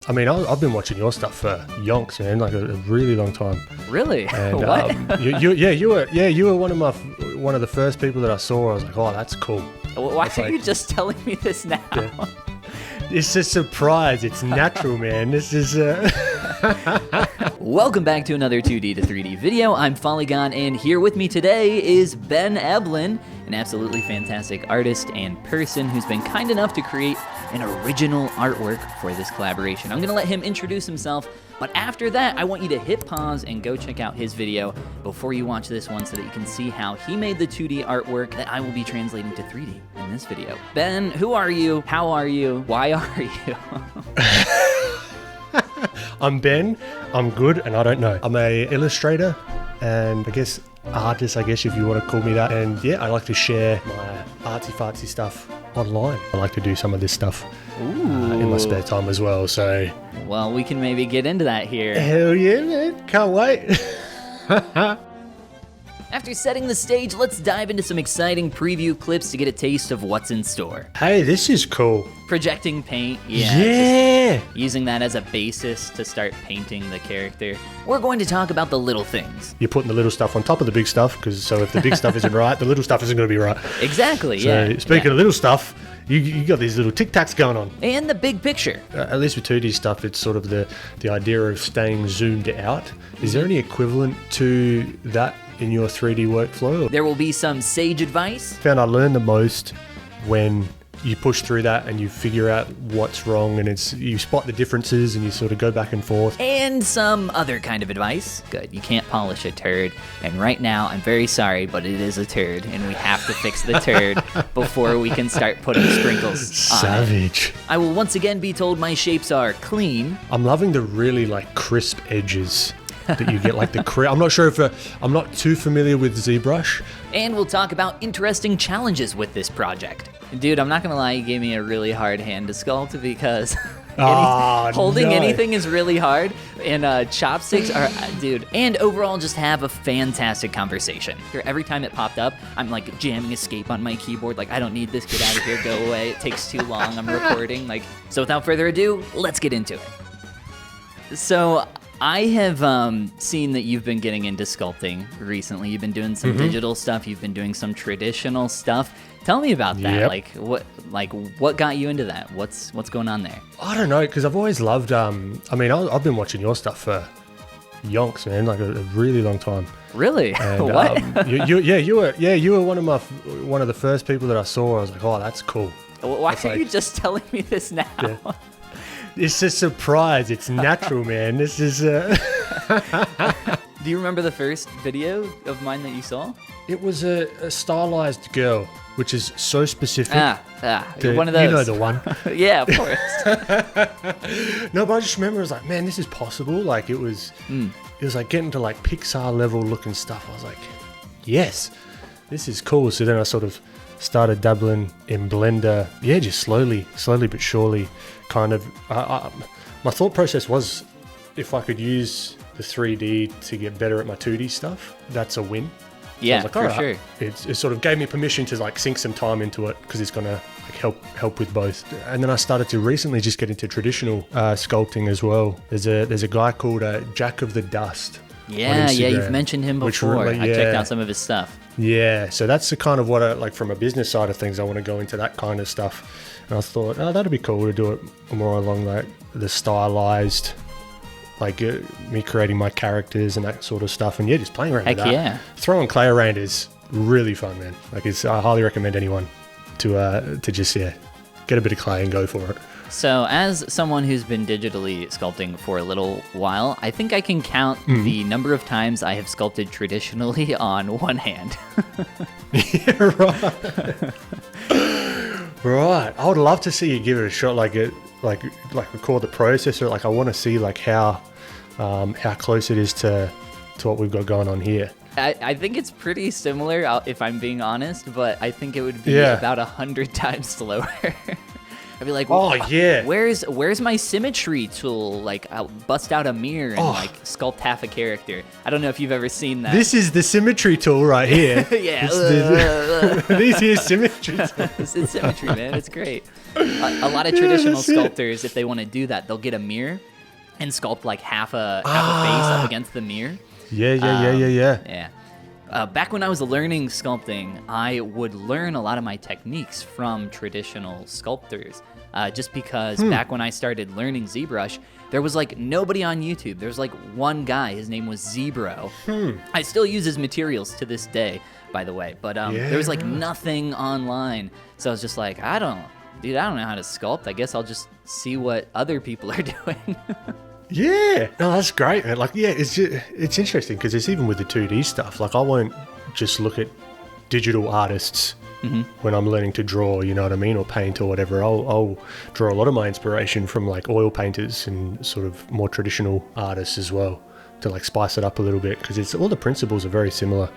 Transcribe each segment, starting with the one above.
I mean, I've been watching your stuff for Yonks, man, like a really long time. Really? And What? you were one of the first people that I saw. I was like, oh, that's cool. Why are you just telling me this now? Yeah. It's a surprise. It's natural, man. This is. Welcome back to another 2D to 3D video. I'm Follygon, and here with me today is Ben Eblen, an absolutely fantastic artist and person who's been kind enough to create an original artwork for this collaboration. I'm going to let him introduce himself, but after that, I want you to hit pause and go check out his video before you watch this one so that you can see how he made the 2D artwork that I will be translating to 3D in this video. Ben, who are you? How are you? Why are you? I'm Ben, I'm good, and I don't know. I'm a illustrator and I guess artist, if you want to call me that. And yeah, I like to share my artsy-fartsy stuff online. I like to do some of this stuff in my spare time as well, so... Well, we can maybe get into that here. Hell yeah, man. Can't wait. After setting the stage, let's dive into some exciting preview clips to get a taste of what's in store. Hey, this is cool. Projecting paint, yeah. Using that as a basis to start painting the character. We're going to talk about the little things. You're putting the little stuff on top of the big stuff, because so if the big stuff isn't right, the little stuff isn't going to be right. Exactly, so speaking of little stuff, you got these little tic-tacs going on. And the big picture. At least with 2D stuff, it's sort of the idea of staying zoomed out. Is there any equivalent to that in your 3D workflow? There will be some sage advice. I found I learn the most when you push through that and you figure out what's wrong, and you spot the differences and you sort of go back and forth. And some other kind of advice. Good, you can't polish a turd. And right now, I'm very sorry, but it is a turd, and we have to fix the turd before we can start putting sprinkles on Savage. it. I will once again be told my shapes are clean. I'm loving the really crisp edges that you get, I'm not sure if I'm not too familiar with ZBrush. And we'll talk about interesting challenges with this project. Dude, I'm not gonna lie, you gave me a really hard hand to sculpt because holding anything is really hard, and chopsticks are, dude, and overall just have a fantastic conversation. Every time it popped up, I'm like jamming escape on my keyboard, like I don't need this, get out of here, go away, it takes too long, I'm recording, so without further ado, let's get into it. So, I have seen that you've been getting into sculpting recently. You've been doing some digital stuff. You've been doing some traditional stuff. Tell me about that. Yep. What got you into that? What's going on there? I don't know, because I've always loved. I've been watching your stuff for Yonks, man, a really long time. Really? And, what? you were one of the first people that I saw. I was like, oh, that's cool. Why are you just telling me this now? Yeah. It's a surprise. It's natural, man. This is... Do you remember the first video of mine that you saw? It was a stylized girl, which is so specific. One of those. You know the one. Yeah, of course. No, but I just remember I was like, man, this is possible. It was getting to Pixar level looking stuff. I was like, yes, this is cool. So then I sort of started dabbling in Blender. Yeah, just slowly but surely. Kind of, my thought process was, if I could use the 3D to get better at my 2D stuff, that's a win. Yeah, so I was sure. It sort of gave me permission to sink some time into it, because it's gonna help with both. And then I started to recently just get into traditional sculpting as well. There's a guy called Jack of the Dust. Yeah, you've mentioned him before. I checked out some of his stuff. Yeah, so that's the kind of what from a business side of things, I want to go into that kind of stuff. And I thought, that'd be cool to do it more along the stylized, me creating my characters and that sort of stuff. And yeah, just playing around with that. Heck yeah. Throwing clay around is really fun, man. I highly recommend anyone to just, get a bit of clay and go for it. So as someone who's been digitally sculpting for a little while, I think I can count the number of times I have sculpted traditionally on one hand. Yeah, right. Right. I would love to see you give it a shot, record the process, or I want to see how close it is to what we've got going on here. I think it's pretty similar, if I'm being honest, but I think it would be about 100 times slower. I'd be like, oh yeah, where's my symmetry tool? Like, I'll bust out a mirror and like sculpt half a character. I don't know if you've ever seen that. This is the symmetry tool right here. Yeah. These here symmetry tools. This is symmetry, man. It's great. A lot of traditional sculptors, if they want to do that, they'll get a mirror and sculpt like half a face up against the mirror. Yeah. Back when I was learning sculpting, I would learn a lot of my techniques from traditional sculptors. Just because back when I started learning ZBrush, there was like nobody on YouTube. There was like one guy. His name was Zbro. I still use his materials to this day, by the way. But there was like nothing online. So I was just like, I don't know how to sculpt. I guess I'll just see what other people are doing. Yeah, no, that's great, man. Like, yeah, it's interesting because it's even with the 2D stuff. Like, I won't just look at digital artists when I'm learning to draw, you know what I mean, or paint or whatever. I'll draw a lot of my inspiration from like oil painters and sort of more traditional artists as well to like spice it up a little bit because it's all the principles are very similar.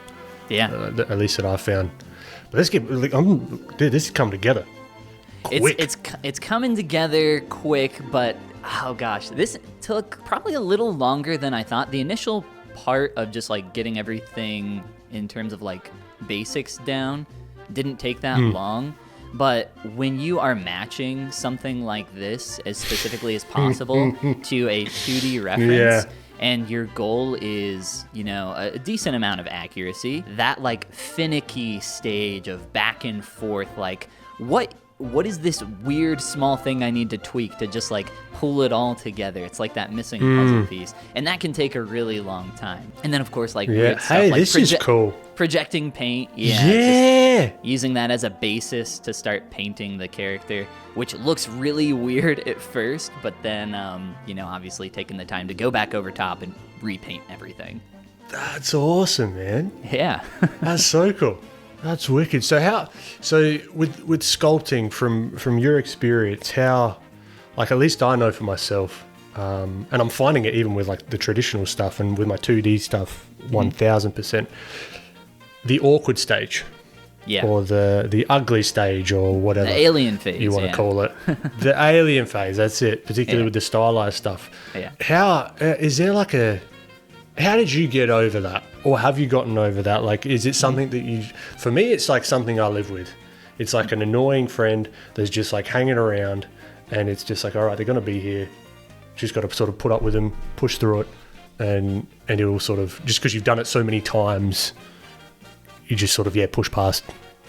Yeah, at least that I've found. But let's get like, dude, this has come together quick. It's coming together quick, but. Oh gosh, this took probably a little longer than I thought. The initial part of just like getting everything in terms of like basics down didn't take that long. But when you are matching something like this as specifically as possible to a 2D reference, and your goal is, you know, a decent amount of accuracy, that like finicky stage of back and forth, like what is this weird small thing I need to tweak to just like pull it all together? It's like that missing puzzle piece. And that can take a really long time. And then of course like weird stuff like this is cool. Projecting paint. Just using that as a basis to start painting the character, which looks really weird at first, but then you know, obviously taking the time to go back over top and repaint everything. That's awesome, man. Yeah. That's so cool. That's wicked. So with sculpting from your experience, how, like at least I know for myself, and I'm finding it even with like the traditional stuff and with my 2D stuff, 1000%, the awkward stage, or the ugly stage or whatever, the alien phase you want to call it, the alien phase. That's it. Particularly with the stylized stuff. Yeah. How is there like a How did you get over that? Or have you gotten over that? Like, is it something that for me, it's like something I live with. It's like an annoying friend that's just like hanging around and it's just like, all right, they're going to be here. Just got to sort of put up with them, push through it. And it'll sort of, just because you've done it so many times, you just sort of, push past.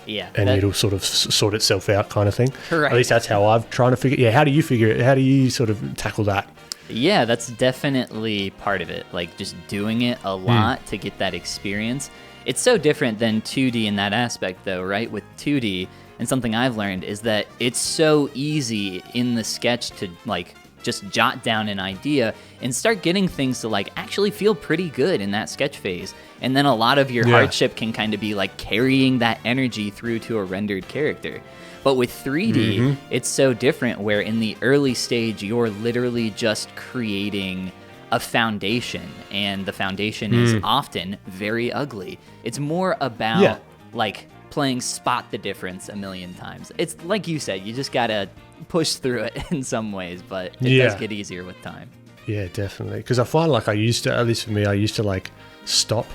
Yeah. And it'll sort of sort itself out kind of thing. Correct. At least that's how I've trying to figure. Yeah. How do you figure it? How do you sort of tackle that? Yeah, that's definitely part of it. Like just doing it a lot to get that experience. It's so different than 2D in that aspect though, right? With 2D, and something I've learned is that it's so easy in the sketch to like just jot down an idea and start getting things to like actually feel pretty good in that sketch phase. And then a lot of your hardship can kind of be like carrying that energy through to a rendered character. But with 3D, it's so different where in the early stage, you're literally just creating a foundation, and the foundation is often very ugly. It's more about like playing spot the difference a million times. It's like you said, you just gotta push through it in some ways, but it does get easier with time. Yeah, definitely. Because I find like I used to, at least for me, I used to like stop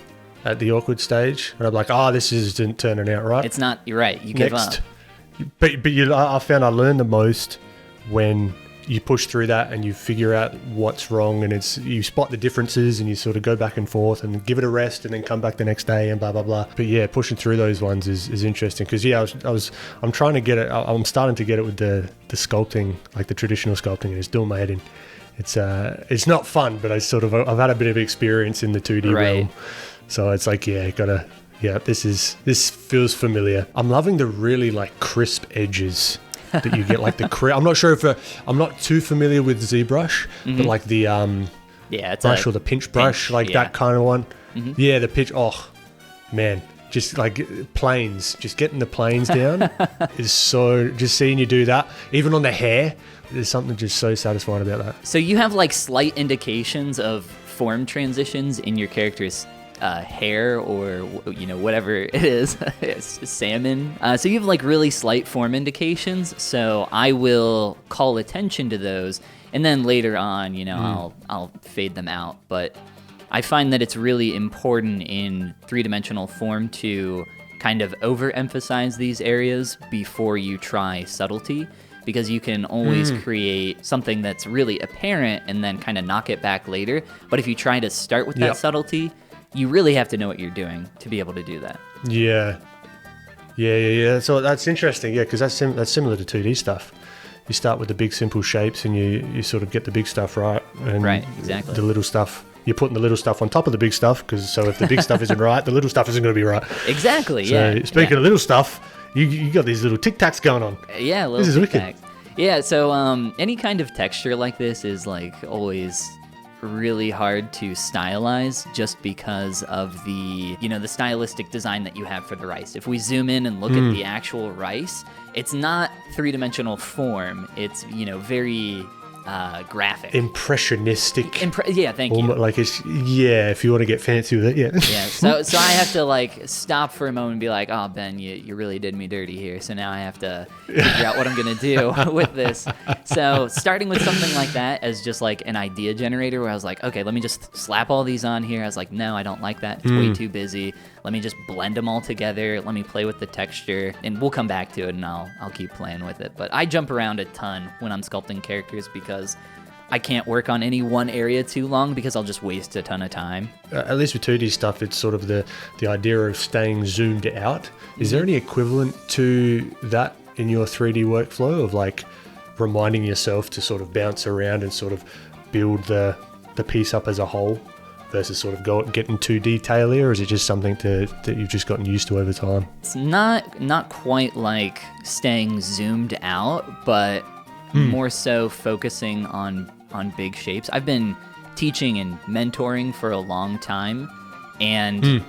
at the awkward stage, and I'm like, this isn't turning out right. It's not, you're right, you give up. But I found I learned the most when you push through that and you figure out what's wrong, and you spot the differences and you sort of go back and forth and give it a rest and then come back the next day and blah blah blah. But yeah, pushing through those ones is interesting because I'm trying to get it. I'm starting to get it with the sculpting, like the traditional sculpting, and it's doing my head in. It's not fun, but I've had a bit of experience in the 2D realm, so it's like this feels familiar. I'm loving the really like crisp edges that you get, like the I'm not sure if I'm not too familiar with ZBrush, but like the it's brush or the pinch brush, like that kind of one. Yeah, the pinch. Oh man, just like planes, just getting the planes down is so. Just seeing you do that, even on the hair, there's something just so satisfying about that. So you have like slight indications of form transitions in your character's hair or whatever it is, salmon. So you have like really slight form indications. So I will call attention to those, and then later on, I'll fade them out. But I find that it's really important in three-dimensional form to kind of overemphasize these areas before you try subtlety, because you can always create something that's really apparent and then kind of knock it back later. But if you try to start with that subtlety, you really have to know what you're doing to be able to do that. Yeah. So that's interesting, because that's similar to 2D stuff. You start with the big simple shapes and you sort of get the big stuff right. And right, exactly. The little stuff, you're putting the little stuff on top of the big stuff, so if the big stuff isn't right, the little stuff isn't going to be right. Exactly, so speaking of little stuff, you got these little tic-tacs going on. Yeah, little This is wicked. Yeah, so any kind of texture like this is like always really hard to stylize, just because of the the stylistic design that you have for the rice. If we zoom in and look at the actual rice, it's not three-dimensional form. It's very graphic, impressionistic. Thank you. Like if you want to get fancy with it, So I have to like stop for a moment and be like, oh Ben, you really did me dirty here. So now I have to figure out what I'm gonna do with this. So starting with something like that as just like an idea generator, where I was like, okay, let me just slap all these on here. I was like, no, I don't like that. It's way too busy. Let me just blend them all together. Let me play with the texture, and we'll come back to it, and I'll keep playing with it. But I jump around a ton when I'm sculpting characters, because I can't work on any one area too long, because I'll just waste a ton of time. At least with 2D stuff, it's sort of the idea of staying zoomed out. Is there any equivalent to that in your 3D workflow, of like reminding yourself to sort of bounce around and sort of build the piece up as a whole, versus sort of getting too detaily, or is it just something that you've just gotten used to over time? It's not quite like staying zoomed out, but more so focusing on big shapes. I've been teaching and mentoring for a long time, and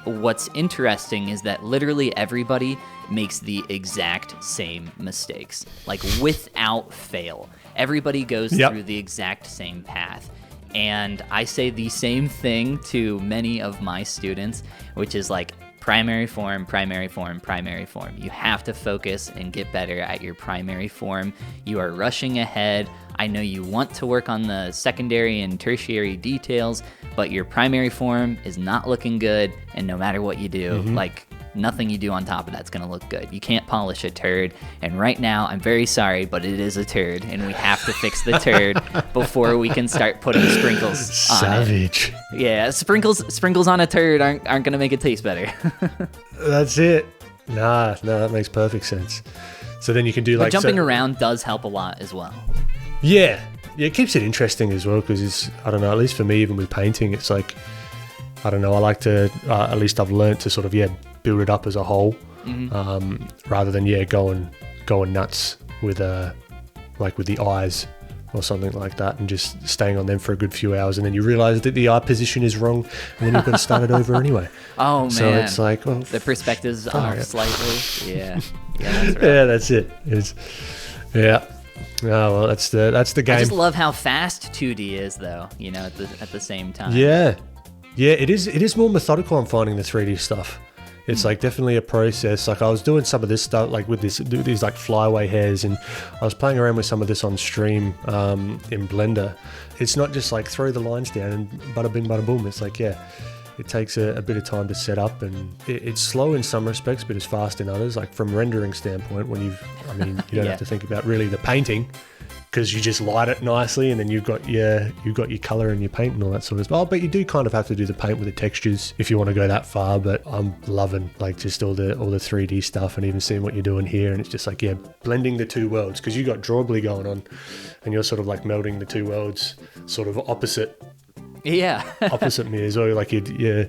what's interesting is that literally everybody makes the exact same mistakes, like without fail. Everybody goes through the exact same path. And I say the same thing to many of my students, which is like primary form, primary form, primary form. You have to focus and get better at your primary form. You are rushing ahead. I know you want to work on the secondary and tertiary details, but your primary form is not looking good. And no matter what you do, like nothing you do on top of that's going to look good. You can't polish a turd. And right now, I'm very sorry, but it is a turd, and we have to fix the turd before we can start putting sprinkles on Savage. it. Yeah, sprinkles on a turd aren't going to make it taste better. That's it. No, that makes perfect sense. So then you can do but jumping around does help a lot as well. Yeah, it keeps it interesting as well, because it's, I don't know, at least for me, even with painting, it's like, I don't know, I like to, at least I've learned to sort of, build it up as a whole, rather than going nuts with like with the eyes or something like that, and just staying on them for a good few hours, and then you realize that the eye position is wrong, and then you've got to start it over anyway. Oh man! So it's like, well, the perspective's off slightly. Yeah, that's right. Yeah, that's it. Oh well, that's the game. I just love how fast 2D is, though. At the same time. Yeah, it is more methodical. I'm finding the 3D stuff. It's like definitely a process. Like I was doing some of this stuff, like with these like flyaway hairs, and I was playing around with some of this on stream in Blender. It's not just like throw the lines down and bada bing, bada boom. It's like, it takes a bit of time to set up, and it's slow in some respects, but it's fast in others. Like from rendering standpoint, when you don't have to think about really the painting, because you just light it nicely, and then you've got your color and your paint and all that sort of stuff. But you do kind of have to do the paint with the textures if you want to go that far. But I'm loving like just all the 3D stuff, and even seeing what you're doing here. And it's just like, blending the two worlds, because you got Drawbly going on, and you're sort of like melding the two worlds, sort of opposite. Yeah. Opposite me as well. Like you're doing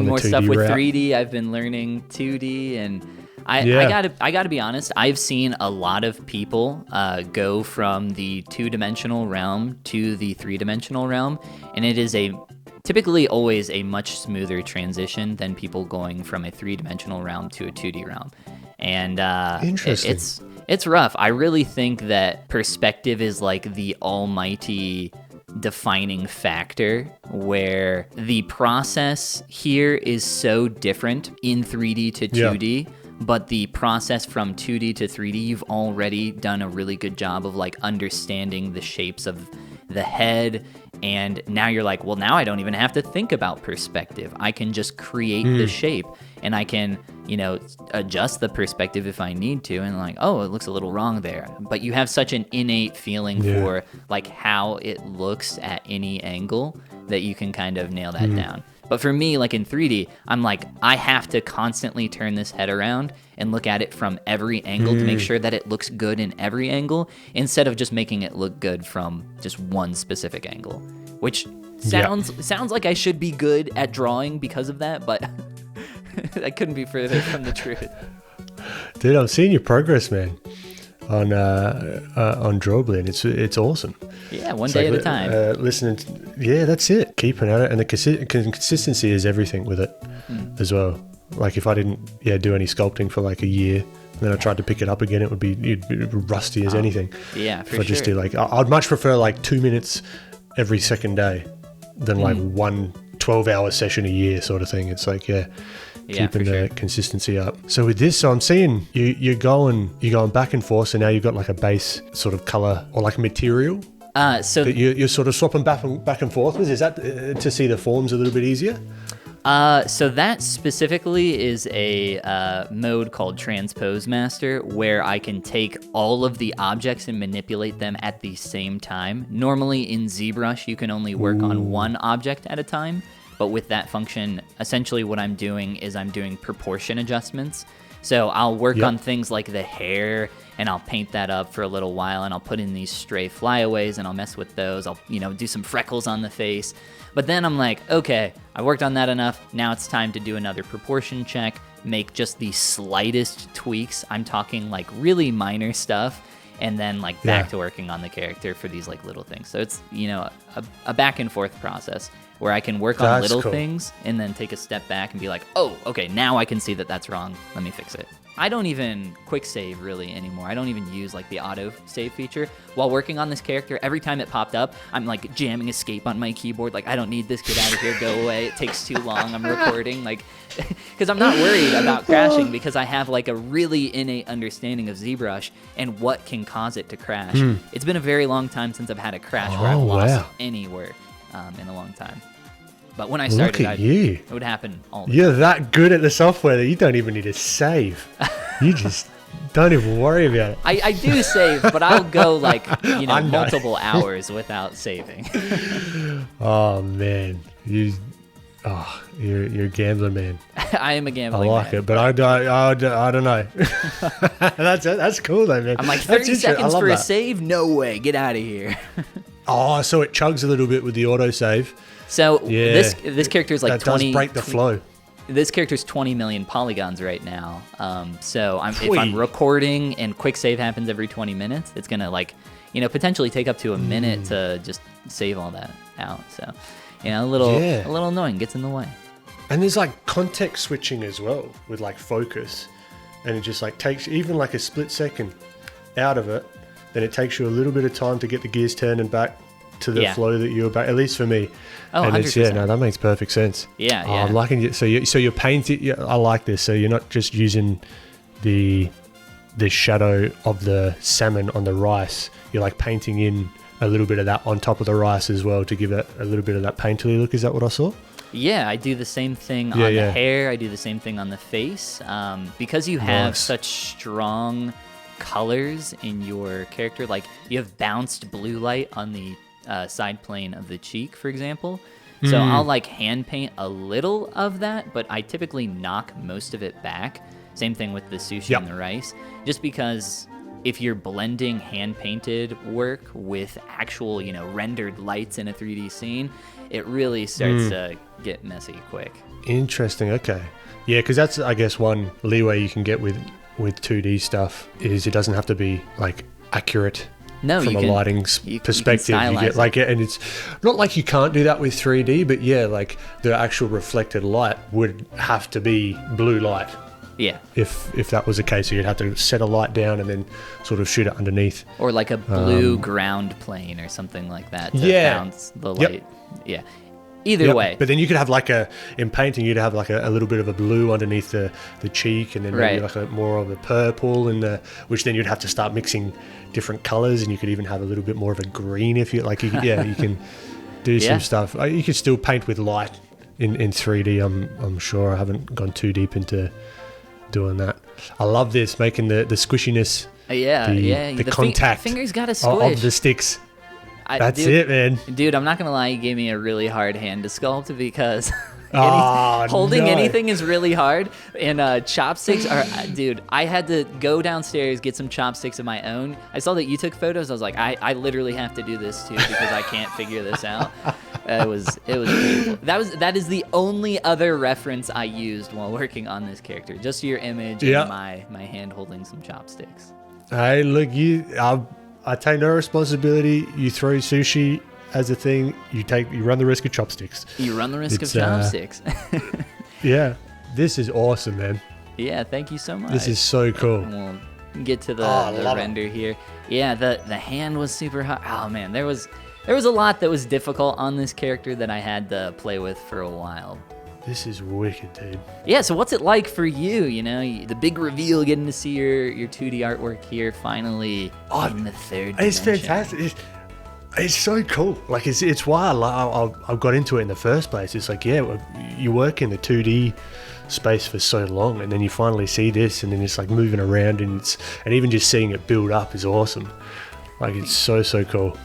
more stuff with 3D. I've been learning 2D, and I gotta be honest. I've seen a lot of people go from the 2-dimensional realm to the 3-dimensional realm, and it is typically always a much smoother transition than people going from a 3-dimensional realm to a 2D realm. And interesting. It's rough. I really think that perspective is like the almighty defining factor where the process here is so different in 3D to 2D. But the process from 2D to 3D, you've already done a really good job of like understanding the shapes of the head. And now you're like, well, now I don't even have to think about perspective. I can just create the shape, and I can, adjust the perspective if I need to. And like, oh, it looks a little wrong there. But you have such an innate feeling for like how it looks at any angle that you can kind of nail that down. But for me, like in 3D, I'm like, I have to constantly turn this head around and look at it from every angle to make sure that it looks good in every angle, instead of just making it look good from just one specific angle, which sounds like I should be good at drawing because of that, but I couldn't be further from the truth. Dude, I'm seeing your progress, man, on Drawblend. It's awesome. Yeah, one day at a time. That's it. Keeping at it, and the consistency is everything with it as well. Like if I didn't do any sculpting for like a year, and then I tried to pick it up again, it'd be rusty as anything. Yeah, for if I just do like, I'd much prefer like 2 minutes every second day than like one 12-hour session a year sort of thing. It's like keeping the consistency up. So with this, I'm seeing you're going back and forth. So now you've got like a base sort of color or like material. So that you're sort of swapping back and forth with. Is that to see the forms a little bit easier? So that specifically is a mode called Transpose Master, where I can take all of the objects and manipulate them at the same time. Normally in ZBrush, you can only work on one object at a time, but with that function, essentially what I'm doing is I'm doing proportion adjustments. So I'll work on things like the hair, and I'll paint that up for a little while, and I'll put in these stray flyaways, and I'll mess with those. I'll, do some freckles on the face. But then I'm like, okay, I worked on that enough. Now it's time to do another proportion check, make just the slightest tweaks. I'm talking like really minor stuff, and then like back to working on the character for these like little things. So it's, a back and forth process where I can work on little things and then take a step back and be like, oh, okay, now I can see that that's wrong. Let me fix it. I don't even quick save really anymore. I don't even use like the auto save feature. While working on this character, every time it popped up, I'm like jamming escape on my keyboard. Like, I don't need this, get out of here, go away. It takes too long, I'm recording. Like, because I'm not worried about crashing, because I have like a really innate understanding of ZBrush and what can cause it to crash. It's been a very long time since I've had a crash where I've lost any work in a long time. But when I started, it would happen all the time. You're that good at the software that you don't even need to save. You just don't even worry about it. I do save, but I'll go like, multiple hours without saving. Oh, man. You're a gambler, man. I am a gambling man. I like it, but I don't know. That's cool, though, man. I'm like, 30 seconds for a save? No way. Get out of here. Oh, so it chugs a little bit with the autosave. So this character is like that 20. Does break the flow. This character's 20 million polygons right now. So if I'm recording and quick save happens every 20 minutes, it's gonna like, potentially take up to a minute to just save all that out. So, a little annoying, gets in the way. And there's like context switching as well with like focus, and it just like takes even like a split second out of it. Then it takes you a little bit of time to get the gears turning back to the flow that you're about, at least for me. Oh, and 100%. That makes perfect sense. Yeah. I'm liking it. So you're painting. I like this. So you're not just using the shadow of the salmon on the rice. You're like painting in a little bit of that on top of the rice as well to give it a little bit of that painterly look. Is that what I saw? Yeah, I do the same thing on the hair. I do the same thing on the face. Because you have such strong colors in your character, like you have bounced blue light on the side plane of the cheek, for example. So I'll like hand paint a little of that, but I typically knock most of it back. Same thing with the sushi and the rice, just because if you're blending hand painted work with actual, rendered lights in a 3D scene, it really starts to get messy quick. Interesting. Okay. Yeah, because that's, I guess, one leeway you can get with 2D stuff is it doesn't have to be like accurate. No, from a lighting perspective, you get like it, and it's not like you can't do that with 3D, but like the actual reflected light would have to be blue light. Yeah. If that was the case, so you'd have to set a light down and then sort of shoot it underneath. Or like a blue ground plane or something like that to bounce the light. Yeah. Either way. But then you could have like in painting, you'd have like a little bit of a blue underneath the cheek, and then maybe like more of a purple, and which then you'd have to start mixing different colors, and you could even have a little bit more of a green if you like. You can do some stuff. You can still paint with light in 3D. I'm sure. I haven't gone too deep into doing that. I love this, making the squishiness. The contact fingers got to squish of the sticks. That's it, man. Dude, I'm not going to lie. You gave me a really hard hand to sculpt because holding anything is really hard. And chopsticks are, dude, I had to go downstairs, get some chopsticks of my own. I saw that you took photos. I was like, I literally have to do this too because I can't figure this out. It was painful. That is the only other reference I used while working on this character. Just your image and my hand holding some chopsticks. Hey, look, I take no responsibility. You throw sushi as a thing. You run the risk of chopsticks. You run the risk of chopsticks. Yeah, this is awesome, man. Yeah, thank you so much. This is so cool. We'll get to the render here. Yeah, the hand was super hot. Oh man, there was a lot that was difficult on this character that I had to play with for a while. This is wicked, dude. Yeah, so what's it like for you? You know, the big reveal, getting to see your 2D artwork here finally in the third dimension. It's fantastic. It's so cool. Like, it's why I got into it in the first place. It's like, you work in the 2D space for so long, and then you finally see this, and then it's like moving around, and even just seeing it build up is awesome. Like, it's so cool.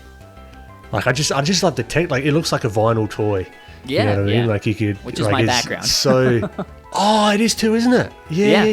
Like, I just love the tech. Like, it looks like a vinyl toy. Yeah, you know what I mean? Like, you could, which is my background. So, it is too, isn't it? Yeah.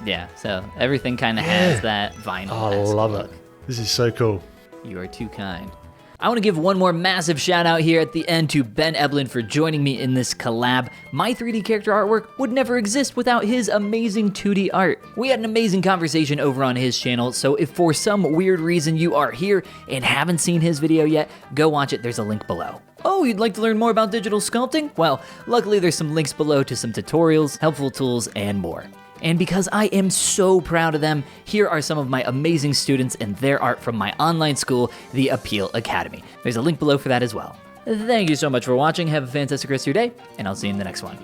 Yeah. So everything kind of has that vinyl. I love look. it. This is so cool. You are too kind. I want to give one more massive shout out here at the end to Ben Eblen for joining me in this collab. My 3D character artwork would never exist without his amazing 2D art. We had an amazing conversation over on his channel, so if for some weird reason you are here and haven't seen his video yet, go watch it. There's a link below. Oh, you'd like to learn more about digital sculpting? Well, luckily there's some links below to some tutorials, helpful tools, and more. And because I am so proud of them, here are some of my amazing students and their art from my online school, the Appeal Academy. There's a link below for that as well. Thank you so much for watching. Have a fantastic rest of your day, and I'll see you in the next one.